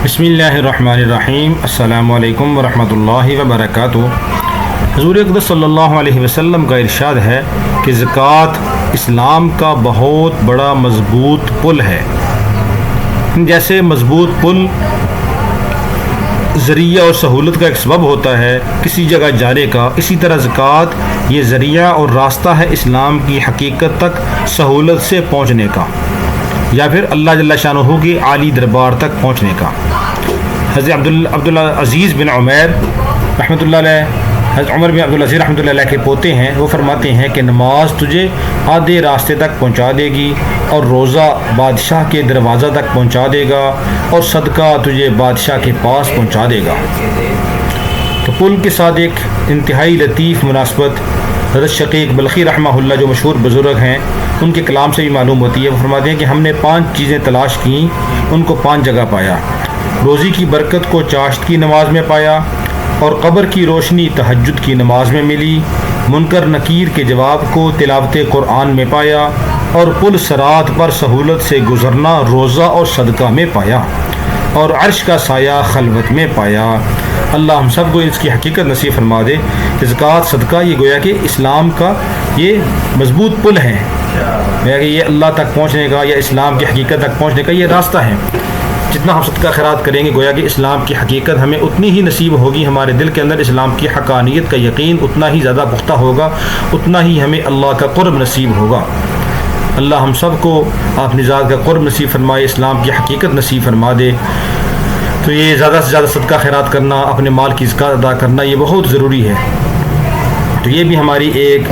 بسم اللہ الرحمن الرحیم۔ السلام علیکم ورحمۃ اللہ وبرکاتہ۔ حضور اقدس صلی اللہ علیہ وسلم کا ارشاد ہے کہ زکوٰۃ اسلام کا بہت بڑا مضبوط پل ہے۔ جیسے مضبوط پل ذریعہ اور سہولت کا ایک سبب ہوتا ہے کسی جگہ جانے کا، اسی طرح زکوٰۃ یہ ذریعہ اور راستہ ہے اسلام کی حقیقت تک سہولت سے پہنچنے کا، یا پھر اللہ جل شانہ کے عالی دربار تک پہنچنے کا۔ حضرت عبدالعزیز بن عمیر رحمۃ اللہ علیہ، حضرت عمر بن عبدالعزیز رحمۃ اللہ علیہ کے پوتے ہیں، وہ فرماتے ہیں کہ نماز تجھے آدھے راستے تک پہنچا دے گی، اور روزہ بادشاہ کے دروازہ تک پہنچا دے گا، اور صدقہ تجھے بادشاہ کے پاس پہنچا دے گا۔ تو پل کے ساتھ ایک انتہائی لطیف مناسبت حضرت شقیق بلخی رحمہ اللہ جو مشہور بزرگ ہیں، ان کے کلام سے بھی معلوم ہوتی ہے۔ وہ فرماتے ہیں کہ ہم نے 5 چیزیں تلاش کیں، ان کو 5 جگہ پایا۔ روزی کی برکت کو چاشت کی نماز میں پایا، اور قبر کی روشنی تہجد کی نماز میں ملی، منکر نکیر کے جواب کو تلاوت قرآن میں پایا، اور پل صراط پر سہولت سے گزرنا روزہ اور صدقہ میں پایا، اور عرش کا سایہ خلوت میں پایا۔ اللہ ہم سب کو اس کی حقیقت نصیب فرما دے کہ زکوٰۃ صدقہ یہ گویا کہ اسلام کا یہ مضبوط پل ہے، گویا کہ یہ اللہ تک پہنچنے کا یا اسلام کی حقیقت تک پہنچنے کا یہ راستہ ہے۔ جتنا ہم صدقہ خیرات کریں گے گویا کہ اسلام کی حقیقت ہمیں اتنی ہی نصیب ہوگی، ہمارے دل کے اندر اسلام کی حقانیت کا یقین اتنا ہی زیادہ پختہ ہوگا، اتنا ہی ہمیں اللہ کا قرب نصیب ہوگا۔ اللہ ہم سب کو اپنی ذات کا قرب نصیب فرمائے، اسلام کی حقیقت نصیب فرما دے۔ تو یہ زیادہ سے زیادہ صدقہ خیرات کرنا، اپنے مال کی زکوٰۃ ادا کرنا یہ بہت ضروری ہے۔ تو یہ بھی ہماری ایک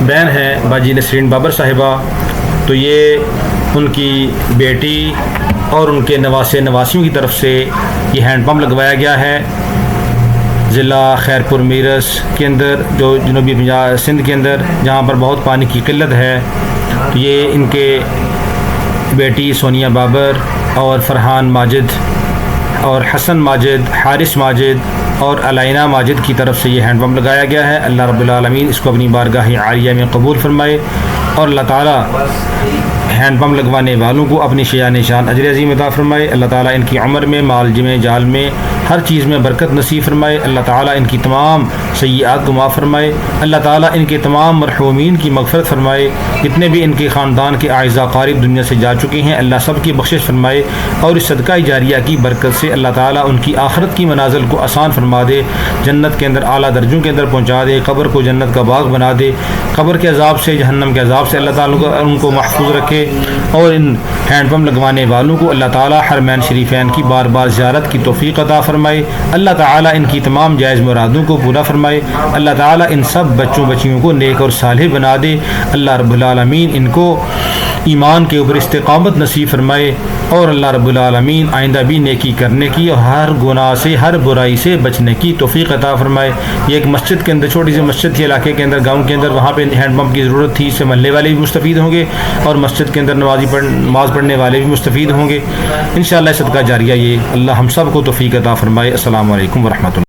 بہن ہے باجی نسرین بابر صاحبہ، تو یہ ان کی بیٹی اور ان کے نواسے نواسیوں کی طرف سے یہ ہینڈ پمپ لگوایا گیا ہے ضلع خیرپور میرس کے اندر، جو جنوبی سندھ کے اندر جہاں پر بہت پانی کی قلت ہے۔ تو یہ ان کے بیٹی سونیا بابر اور فرحان ماجد اور حسن ماجد، حارث ماجد اور علینہ ماجد کی طرف سے یہ ہینڈ پمپ لگایا گیا ہے۔ اللہ رب العالمین اس کو اپنی بارگاہ عالیہ میں قبول فرمائے، اور اللہ تعالیٰ ہینڈ پمپ لگوانے والوں کو اپنی شیان نشان اجر عظیم عطا فرمائے۔ اللہ تعالیٰ ان کی عمر میں، مال میں، جال میں، ہر چیز میں برکت نصیب فرمائے۔ اللہ تعالیٰ ان کی تمام سیئات کو معاف فرمائے۔ اللہ تعالیٰ ان کے تمام مرحومین کی مغفرت فرمائے۔ جتنے بھی ان کے خاندان کے اعزاء قارب دنیا سے جا چکے ہیں، اللہ سب کی بخشش فرمائے، اور اس صدقہ جاریہ کی برکت سے اللہ تعالیٰ ان کی آخرت کی منازل کو آسان فرما دے، جنت کے اندر اعلیٰ درجوں کے اندر پہنچا دے، قبر کو جنت کا باغ بنا دے، قبر کے عذاب سے، جہنم کے عذاب سے اللہ تعالیٰ ان کو محفوظ رکھے، اور ان ہینڈ پمپ لگوانے والوں کو اللہ تعالیٰ حرمین شریفین کی بار بار زیارت کی توفیق عطا فرمائے۔ اللہ تعالیٰ ان کی تمام جائز مرادوں کو پورا فرمائے۔ اللہ تعالیٰ ان سب بچوں بچیوں کو نیک اور صالح بنا دے۔ اللہ رب العالمین ان کو ایمان کے اوپر استقامت نصیب فرمائے، اور اللہ رب العالمین آئندہ بھی نیکی کرنے کی اور ہر گناہ سے، ہر برائی سے بچنے کی توفیق عطا فرمائے۔ یہ ایک مسجد کے اندر، چھوٹی سی مسجد تھی علاقے کے اندر، گاؤں کے اندر، وہاں پہ ہینڈ پمپ کی ضرورت تھی، اس سے محلے والے بھی مستفید ہوں گے، اور مسجد کے اندر نماز پڑھنے والے بھی مستفید ہوں گے۔ انشاءاللہ صدقہ جاریہ یہ اللہ ہم سب کو توفیق عطا فرمائے۔ السلام علیکم ورحمۃ اللہ۔